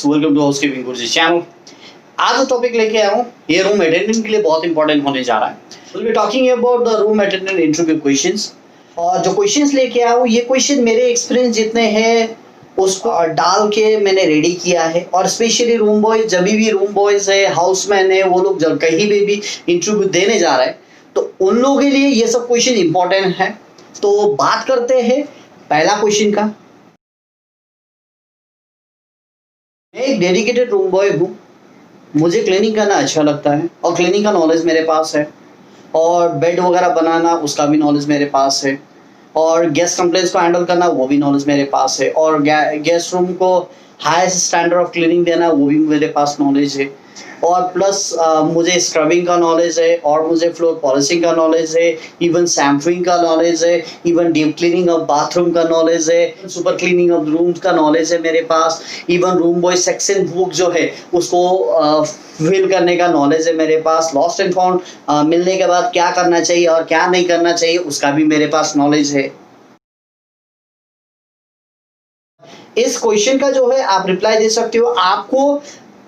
Welcome to housekeeping Guruji चैनल। आज जो टॉपिक लेके आया हूँ ये रूम अटेंडेंट के लिए बहुत इंपॉर्टेंट होने जा रहा है। Will be talking about the room attendant interview questions. और जो क्वेश्चंस लेके आया हूँ ये क्वेश्चन मेरे एक्सपीरियंस जितने हैं उसको डाल के मैंने रेडी किया है। और स्पेशली रूम बॉय, जब भी रूम बॉयज है, हाउसमैन है, वो लोग जब कहीं भी इंटरव्यू देने जा रहे हैं तो उन लोगों के लिए ये सब क्वेश्चन इंपॉर्टेंट है। तो बात करते हैं पहला क्वेश्चन का। मैं एक डेडिकेटेड रूम बॉय हूँ, मुझे क्लीनिंग करना अच्छा लगता है और क्लीनिंग का नॉलेज मेरे पास है और बेड वगैरह बनाना उसका भी नॉलेज मेरे पास है और गेस्ट कंप्लेंट्स को हैंडल करना वो भी नॉलेज मेरे पास है और गेस्ट रूम को हाईएस्ट स्टैंडर्ड ऑफ क्लीनिंग देना वो भी मेरे पास नॉलेज है। और प्लस मुझे स्क्रबिंग का नॉलेज है और मुझे फ्लोर पॉलिशिंग का नॉलेज है, इवन शैम्पूइंग का नॉलेज है, even deep cleaning of bathroom का नॉलेज है, सुपर क्लीनिंग ऑफ रूम्स का नॉलेज है मेरे पास। Even room boy section book जो है उसको फिल करने का नॉलेज है मेरे पास। लॉस्ट एंड फाउंड मिलने के बाद क्या करना चाहिए और क्या नहीं करना चाहिए उसका भी मेरे पास नॉलेज है। इस क्वेश्चन का जो है आप रिप्लाई दे सकते हो आपको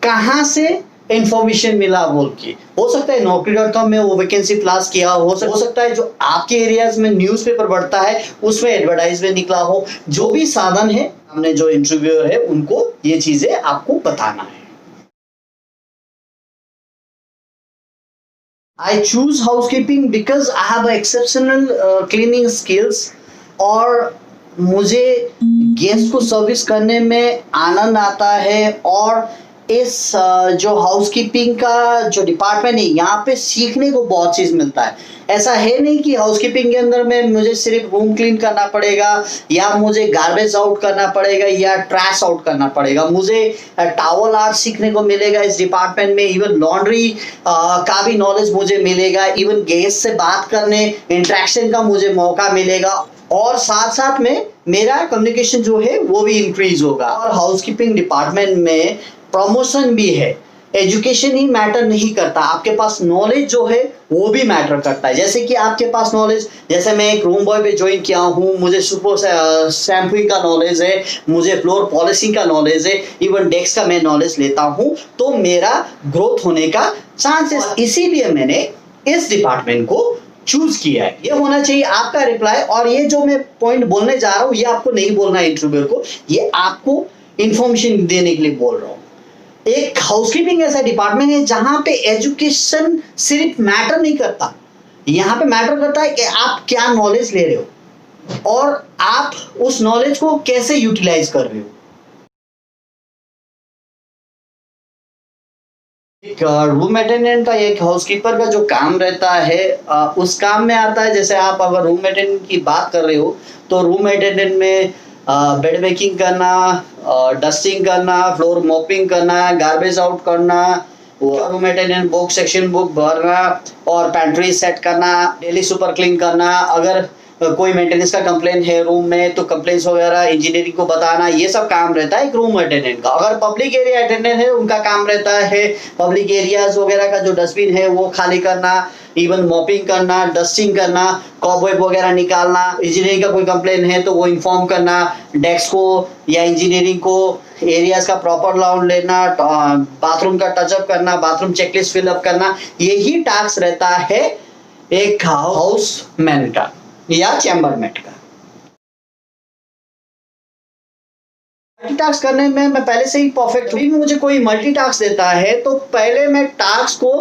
कहां से इंफॉर्मेशन मिला बोल के। हो सकता है naukri.com में वो वैकेंसी फ्लैश किया हो सकता है जो आपके एरियाज में न्यूज़पेपर बढ़ता है उसमें एडवर्टाइजमेंट निकला हो। जो भी साधन है हमने जो इंटरव्यूअर है उनको ये चीजें आपको बताना है। I choose housekeeping because I have exceptional cleaning skills और मुझे गेस्ट को सर्विस करने में आनंद आता है। और इस जो हाउसकीपिंग का जो डिपार्टमेंट है यहाँ पे सीखने को बहुत चीज़ मिलता है। ऐसा है नहीं कि हाउसकीपिंग के अंदर में मुझे सिर्फ रूम क्लीन करना पड़ेगा या मुझे गार्बेज आउट करना पड़ेगा या ट्रैश आउट करना पड़ेगा। मुझे टॉवल आर्ट सीखने को मिलेगा इस डिपार्टमेंट में, इवन लॉन्ड्री का भी नॉलेज मुझे मिलेगा, इवन गेस्ट से बात करने इंटरेक्शन का मुझे मौका मिलेगा और साथ साथ में मेरा कम्युनिकेशन जो है वो भी इंक्रीज होगा। और हाउसकीपिंग डिपार्टमेंट में प्रमोशन भी है। एजुकेशन ही मैटर नहीं करता, आपके पास नॉलेज जो है वो भी मैटर करता है। जैसे कि आपके पास नॉलेज, जैसे मैं एक रूम बॉय पे ज्वाइन किया हूँ, मुझे सुपर शैम्पूइंग का नॉलेज है, मुझे फ्लोर पॉलिशिंग का नॉलेज है, इवन डेस्क का मैं नॉलेज लेता हूँ तो मेरा ग्रोथ होने का चांसेस, इसीलिए मैंने इस डिपार्टमेंट को चूज किया है। ये होना चाहिए आपका रिप्लाई। और ये जो मैं पॉइंट बोलने जा रहा हूँ ये आपको नहीं बोलना है इंटरव्यूअर को, ये आपको इंफॉर्मेशन देने के लिए बोल रहा हूँ। एक हाउसकीपिंग ऐसा डिपार्टमेंट है जहां पे एजुकेशन सिर्फ मैटर नहीं करता, यहाँ पे मैटर करता है कि आप क्या नॉलेज ले रहे हो और आप उस नॉलेज को कैसे यूटिलाइज कर रहे हो। एक रूम अटेंडेंट का, एक हाउसकीपर का जो काम रहता है उस काम में आता है, जैसे आप अगर रूम अटेंडेंट की बात कर रहे हो तो रूम अटेंडेंट में बेड मेकिंग करना, डस्टिंग करना, फ्लोर मॉपिंग करना, गार्बेज आउट करना, room attendant book section book भरना और पैंट्री सेट करना, डेली सुपर क्लीन करना। अगर कोई मेंटेनेंस का कंप्लेन है रूम में तो कंप्लेंट्स वगैरह इंजीनियरिंग को बताना, ये सब काम रहता है एक रूम अटेंडेंट का। अगर पब्लिक एरिया अटेंडेंट है उनका काम रहता है पब्लिक एरियाज वगैरह का जो डस्टबिन है वो खाली करना, इवन मॉपिंग करना, डस्टिंग करना, कॉबवेब वगैरह निकालना। इंजीनियरिंग का कोई कंप्लेन है तो वो इन्फॉर्म करना डेस्क को या इंजीनियरिंग को, एरियाज का प्रॉपर लाउंड लेना, बाथरूम का टचअप करना, बाथरूम चेकलिस्ट फिलअप करना। यही टास्क रहता है एक हाउसमैन का या चैम्बरमेट का। मल्टीटास्क करने में मैं पहले से ही परफेक्ट हूँ। मुझे कोई मल्टीटास्क देता है तो पहले मैं टास्क को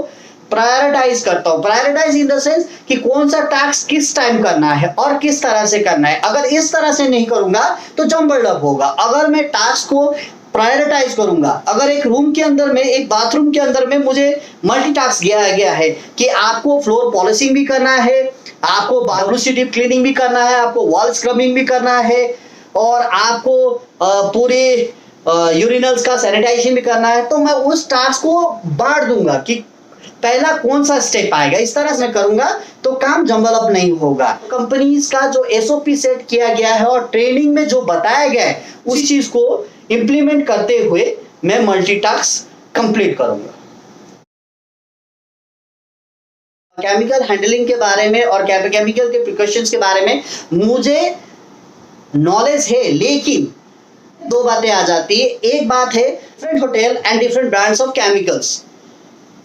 प्रायोरिटाइज करता हूँ। प्रायोरिटाइज इन द सेंस कि कौन सा टास्क किस टाइम करना है और किस तरह से करना है। अगर इस तरह से नहीं करूंगा तो जम्बल्ड अप होगा। अगर मैं टास्क को प्रायोरिटाइज करूंगा, अगर एक रूम के अंदर में, एक बाथरूम के अंदर में मुझे मल्टीटास्क दिया गया है कि आपको फ्लोर पॉलिशिंग भी करना है, आपको बाथरूम की डीप क्लीनिंग भी करना है, आपको वॉल स्क्रबिंग भी करना है और आपको पूरे यूरिनल्स का सैनिटाइजेशन भी करना है, तो मैं उस टास्क को बांट दूंगा कि पहला कौन सा स्टेप आएगा। इस तरह से करूंगा तो काम जंबल अप नहीं होगा। कंपनीज का जो एसओपी सेट किया गया है और ट्रेनिंग में जो बताया गया है उस चीज को इंप्लीमेंट करते हुए मैं मल्टीटास्क कंप्लीट करूंगा। केमिकल हैंडलिंग के बारे में और केमिकल के प्रिकॉशंस के बारे में मुझे नॉलेज है, लेकिन दो बातें आ जाती है। एक बात है different hotel and different brands of chemicals,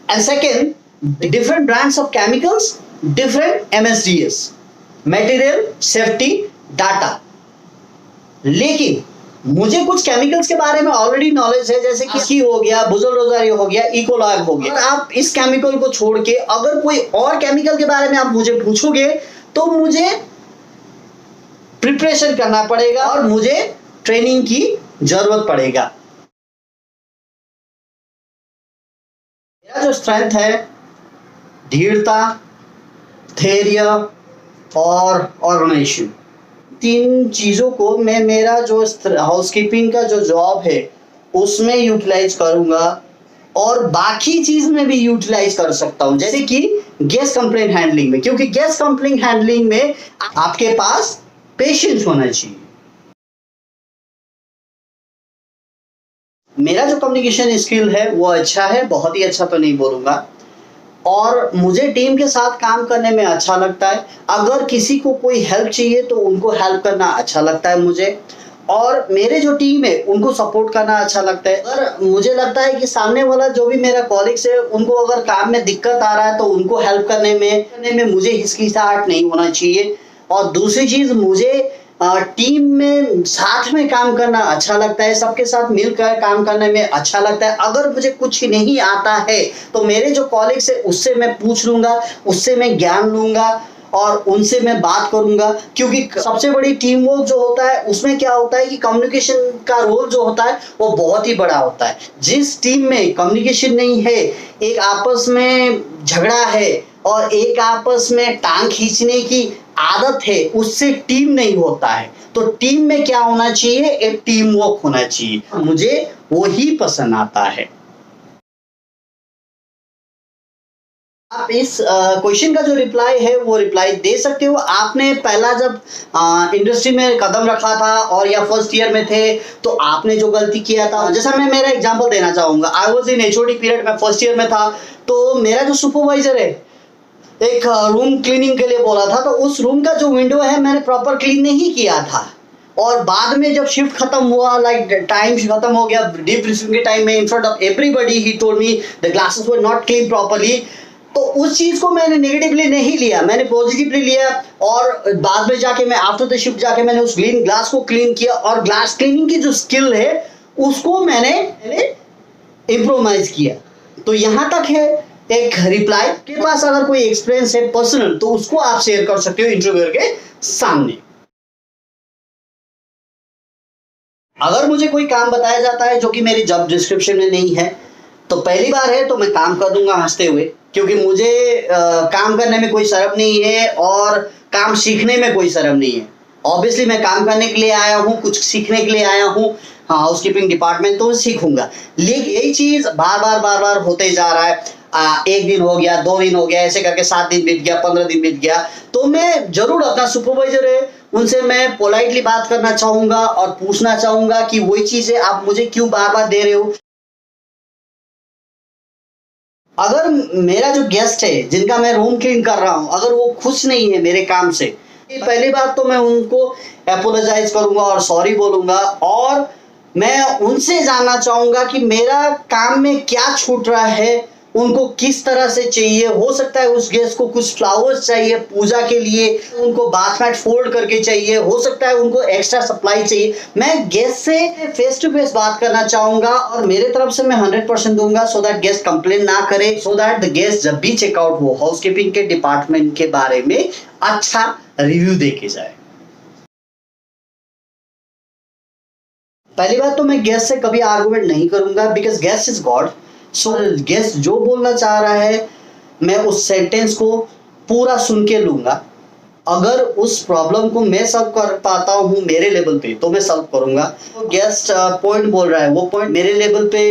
and second different brands of chemicals, different MSDS, material safety data. लेकिन मुझे कुछ केमिकल्स के बारे में ऑलरेडी नॉलेज है, जैसे कि हो गया, बुजल रोजारियो हो गया, इकोलॉग हो गया। आप इस केमिकल को छोड़ के अगर कोई और केमिकल के बारे में आप मुझे पूछोगे तो मुझे प्रिपरेशन करना पड़ेगा और मुझे ट्रेनिंग की जरूरत पड़ेगा। मेरा जो स्ट्रेंथ है दृढ़ता, धैर्य और ऑर्गेनाइजेशन, तीन चीजों को मैं मेरा जो हाउसकीपिंग का जो जॉब है उसमें यूटिलाइज करूंगा और बाकी चीज में भी यूटिलाइज कर सकता हूं, जैसे कि गेस्ट कंप्लेंट हैंडलिंग में, क्योंकि गेस्ट कंप्लेंट हैंडलिंग में आपके पास पेशेंस होना चाहिए। मेरा जो कम्युनिकेशन स्किल है वो अच्छा है, बहुत ही अच्छा तो नहीं बोलूंगा, और मुझे टीम के साथ काम करने में अच्छा लगता है। अगर किसी को कोई हेल्प चाहिए तो उनको हेल्प करना अच्छा लगता है मुझे, और मेरे जो टीम है उनको सपोर्ट करना अच्छा लगता है। अगर मुझे लगता है कि सामने वाला जो भी मेरा कॉलिग्स है उनको अगर काम में दिक्कत आ रहा है तो उनको हेल्प करने में मुझे हिचकिचाहट नहीं होना चाहिए। और दूसरी चीज, मुझे टीम में साथ में काम करना अच्छा लगता है, सबके साथ मिलकर काम करने में अच्छा लगता है। अगर मुझे कुछ नहीं आता है तो मेरे जो कॉलिग्स है उससे मैं पूछ लूंगा, उससे मैं ज्ञान लूंगा और उनसे मैं बात करूंगा, क्योंकि सबसे बड़ी टीम वर्क जो होता है उसमें क्या होता है कि कम्युनिकेशन का रोल जो होता है वो बहुत ही बड़ा होता है। जिस टीम में कम्युनिकेशन नहीं है, एक आपस में झगड़ा है और एक आपस में टांग खींचने की आदत है, उससे टीम नहीं होता है। तो टीम में क्या होना चाहिए, एक टीम वर्क होना चाहिए, मुझे वो ही पसंद आता है। आप इस क्वेश्चन का जो रिप्लाई है वो रिप्लाई दे सकते हो। आपने पहला जब इंडस्ट्री में कदम रखा था और या फर्स्ट ईयर में थे तो आपने जो गलती किया था, जैसा मैं मेरा एग्जांपल देना चाहूंगा। I was in HOD period में, फर्स्ट ईयर में था, तो मेरा जो सुपरवाइजर है एक रूम क्लीनिंग के लिए बोला था, तो उस रूम का जो विंडो है मैंने प्रॉपर क्लीन नहीं किया था, और बाद में जब शिफ्ट खत्म हुआ, लाइक टाइम खत्म हो गया, डीप ब्रीफिंग के टाइम में in front of everybody he told me the glasses were not clean properly. तो उस चीज को मैंने नेगेटिवली नहीं लिया, मैंने पॉजिटिवली लिया, और बाद में जाके मैं आफ्टर द शिफ्ट जाके मैंने उस ग्लास को क्लीन किया, और ग्लास क्लीनिंग की जो स्किल है उसको मैंने इम्प्रोवाइज किया। तो यहां तक है एक रिप्लाई। के पास अगर कोई एक्सपीरियंस है पर्सनल तो उसको आप शेयर कर सकते हो इंटरव्यूअर के सामने। अगर मुझे कोई काम बताया जाता है जो कि मेरी जॉब डिस्क्रिप्शन में नहीं है, तो पहली बार है तो मैं काम कर दूंगा हंसते हुए, क्योंकि मुझे काम करने में कोई शर्म नहीं है और काम सीखने में कोई शर्म नहीं है। ऑब्वियसली मैं काम करने के लिए आया हूँ, कुछ सीखने के लिए आया हूँ, हाउसकीपिंग डिपार्टमेंट, तो सीखूंगा। लेकिन यही चीज बार बार होते जा रहा है, एक दिन हो गया, 2 दिन हो गया, ऐसे करके 7 दिन बीत गया, 15 दिन बीत गया, तो मैं जरूर अपना सुपरवाइजर है उनसे मैं पोलाइटली बात करना चाहूंगा और पूछना चाहूंगा कि वही चीजें आप मुझे क्यों बार दे रहे हो। अगर मेरा जो गेस्ट है जिनका मैं रूम क्लीन कर रहा हूं, अगर वो खुश नहीं है मेरे काम से, पहली बात तो मैं उनको अपोलोजाइज करूंगा और सॉरी बोलूंगा, और मैं उनसे जानना चाहूंगा कि मेरा काम में क्या छूट रहा है, उनको किस तरह से चाहिए। हो सकता है उस गेस्ट को कुछ फ्लावर्स चाहिए पूजा के लिए, उनको बाथ मैट फोल्ड करके चाहिए, हो सकता है उनको एक्स्ट्रा सप्लाई चाहिए। मैं गेस्ट से फेस टू फेस बात करना चाहूंगा और मेरे तरफ से मैं 100% दूंगा, सो दैट गेस्ट कंप्लेन ना करे, सो दैट द गेस्ट जब भी चेकआउट हो हाउसकीपिंग के डिपार्टमेंट के बारे में अच्छा रिव्यू दे के जाए। पहली बात तो मैं गेस्ट से कभी आर्गुमेंट नहीं करूंगा, because guest is God. So guest जो बोलना चाह रहा है मैं उस सेंटेंस को पूरा सुन के लूंगा। अगर उस प्रॉब्लम को मैं सॉल्व कर पाता हूँ मेरे लेवल पे तो मैं सॉल्व करूंगा। तो गेस्ट पॉइंट बोल रहा है, वो पॉइंट मेरे लेवल पे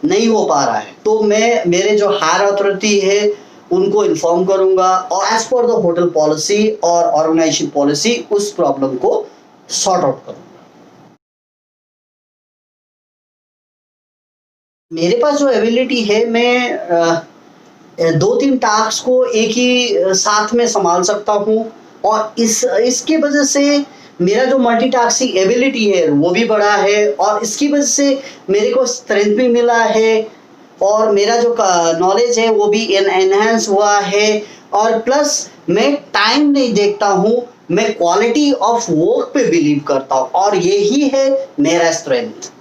नहीं हो पा रहा है, तो मैं मेरे जो हायर अथॉरिटी है उनको इन्फॉर्म करूंगा और as per the hotel policy और ऑर्गेनाइजेशन पॉलिसी उस प्रॉब्लम को सॉर्ट आउट करूंगा। मेरे पास जो एबिलिटी है, मैं 2-3 टास्क को एक ही साथ में संभाल सकता हूँ, और इसके वजह से मेरा जो मल्टीटास्किंग एबिलिटी है वो भी बढ़ा है, और इसकी वजह से मेरे को स्ट्रेंथ भी मिला है, और मेरा जो नॉलेज है वो भी एनहांस हुआ है। और प्लस मैं टाइम नहीं देखता हूँ, मैं क्वालिटी ऑफ वर्क पे बिलीव करता हूँ, और यही है मेरा स्ट्रेंथ।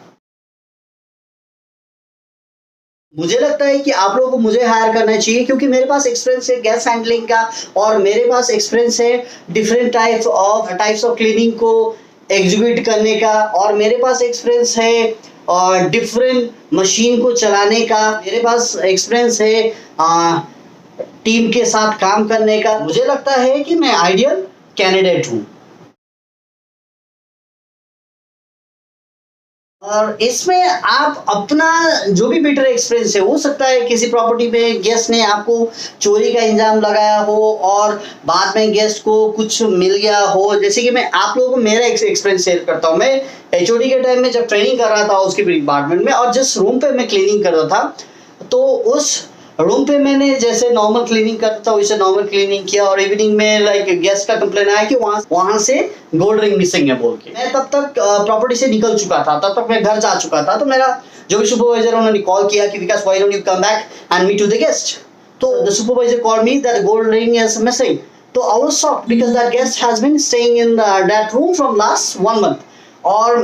मुझे लगता है कि आप लोगों को मुझे हायर करना चाहिए, क्योंकि मेरे पास एक्सपीरियंस है गैस हैंडलिंग का, और मेरे पास एक्सपीरियंस है डिफरेंट टाइप्स ऑफ क्लीनिंग को एग्जीक्यूट करने का, और मेरे पास एक्सपीरियंस है और डिफरेंट मशीन को चलाने का, मेरे पास एक्सपीरियंस है टीम के साथ काम करने का। मुझे लगता है कि मैं आइडियल कैंडिडेट हूँ। और इसमें आप अपना जो भी बेटर एक्सपीरियंस है, हो सकता है किसी प्रॉपर्टी पे गेस्ट ने आपको चोरी का इंजाम लगाया हो और बाद में गेस्ट को कुछ मिल गया हो। जैसे कि मैं आप लोगों को मेरा एक्सपीरियंस शेयर करता हूँ। मैं एचओडी के टाइम में जब ट्रेनिंग कर रहा था उसके डिपार्टमेंट में, और जिस रूम पे मैं क्लीनिंग कर रहा था, तो उस रूम पे मैंने जैसे नॉर्मल क्लीनिंग करता था वैसे नॉर्मल क्लीनिंग किया, और इवनिंग में लाइक गेस्ट का कंप्लेन आया कि वहां से गोल्ड रिंग मिसिंग है बोल के। मैं तब तक प्रॉपर्टी से निकल चुका था, तब तक मैं घर जा चुका था। तो मेरा जो भी सुपरवाइजर उन्होंने कॉल किया कि Vikas why don't you come back and meet to the guest. तो the supervisor called me that gold ring is missing. तो I was shocked because that guest has been staying in that room from last 1 month. और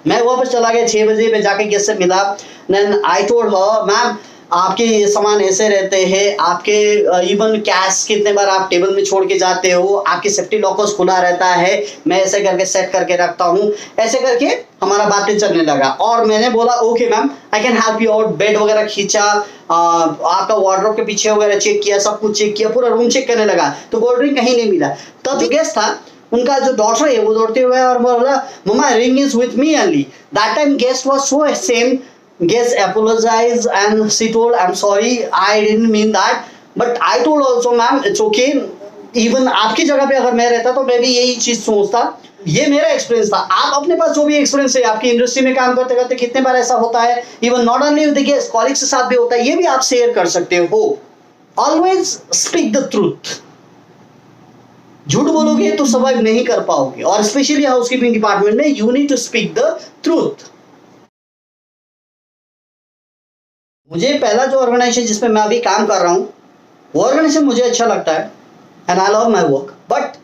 मैं वापस चला गया 6 बजे, मैं जाके गेस्ट से मिला। Then I told her, ma'am आपके ये सामान ऐसे रहते हैं, आपके इवन कैश कितने बार आप टेबल में छोड़ के जाते हो, आपके सेफ्टी लॉकर्स खुला रहता है, मैं ऐसे करके सेट करके रखता हूँ। ऐसे करके हमारा बातें चलने लगा, और मैंने बोला okay ma'am I can help you out. Bed वगैरह खींचा, आपका वार्डरोब के पीछे वगैरह चेक किया, सब कुछ चेक किया, पूरा रूम चेक करने लगा, तो कोल्ड ड्रिंक कहीं नहीं मिला। तब जो गेस्ट था उनका जो डॉटर है वो दौड़ते हुए और बोला mamma ring is with me only. That time guest was so ashamed. Guest apologized and she told, I'm sorry, I didn't mean that. But I told also, ma'am, it's okay. Even आपकी जगह पे अगर मैं रहता तो मैं भी यही चीज सोचता। ये मेरा एक्सपीरियंस था। आप अपने पास जो भी एक्सपीरियंस है, आपकी इंडस्ट्री में काम करते करते कितने बार ऐसा होता है, even not only with the guest, colleagues के साथ भी होता है, ये भी आप शेयर कर सकते हो। Always speak the truth. झूठ बोलोगे तो सर्वाइव नहीं कर पाओगे, और स्पेशली हाउसकीपिंग डिपार्टमेंट में you need to speak the truth. मुझे पहला जो ऑर्गेनाइजेशन जिसमें मैं अभी काम कर रहा हूँ वो ऑर्गेनाइजेशन मुझे अच्छा लगता है and I love my work, but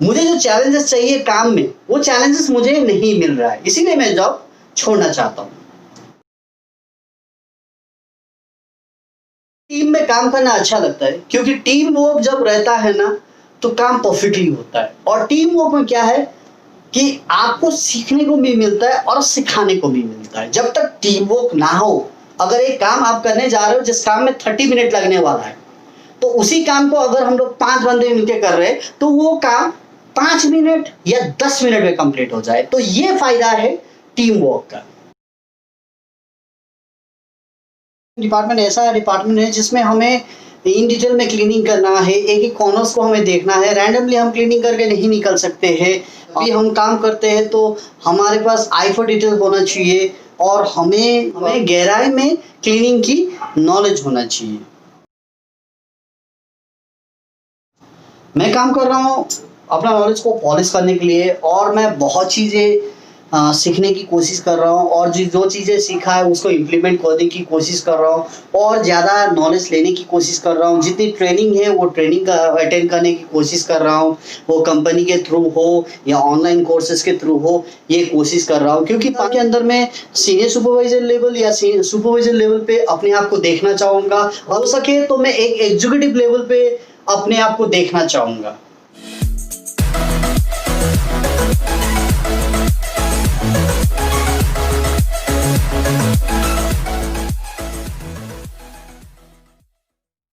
मुझे जो चैलेंजेस चाहिए काम में वो चैलेंजेस मुझे नहीं मिल रहा है, इसीलिए मैं जॉब छोड़ना चाहता हूँ। टीम में काम करना अच्छा लगता है, क्योंकि टीम वर्क जब रहता है ना तो काम परफेक्टली होता है। और टीम वर्क में क्या है कि आपको सीखने को भी मिलता है और सिखाने को भी मिलता है। जब तक टीम वर्क ना हो, अगर एक काम आप करने जा रहे हो जिस काम में 30 मिनट लगने वाला है, तो उसी काम को अगर हम लोग 5 बंदे मिलकर कर रहे हैं तो वो काम 5 मिनट या 10 मिनट में कंप्लीट हो जाए। तो ये फायदा है टीम वर्क का। डिपार्टमेंट ऐसा डिपार्टमेंट है जिसमें हमें इन डिटेल में क्लीनिंग करना है, एक एक कॉर्नर्स को हमें देखना है। रैंडमली हम क्लीनिंग करके नहीं निकल सकते हैं। अभी हम काम करते हैं तो हमारे पास आई फॉर डिटेल होना चाहिए, और हमें गहराई में क्लीनिंग की नॉलेज होना चाहिए। मैं काम कर रहा हूँ अपना नॉलेज को पॉलिश करने के लिए, और मैं बहुत चीज़ें सीखने की कोशिश कर रहा हूँ, और जो चीज़ें सीखा है उसको इम्प्लीमेंट करने की कोशिश कर रहा हूँ, और ज़्यादा नॉलेज लेने की कोशिश कर रहा हूँ। जितनी ट्रेनिंग है वो ट्रेनिंग अटेंड करने की कोशिश कर रहा हूँ, वो कंपनी के थ्रू हो या ऑनलाइन कोर्सेज के थ्रू हो, ये कोशिश कर रहा हूँ। क्योंकि के अंदर मैं सीनियर सुपरवाइजर लेवल या सुपरवाइजर लेवल पे अपने आप को देखना चाहूँगा। हो सके तो मैं एक एग्जीक्यूटिव लेवल पे अपने आप को देखना चाहूँगा।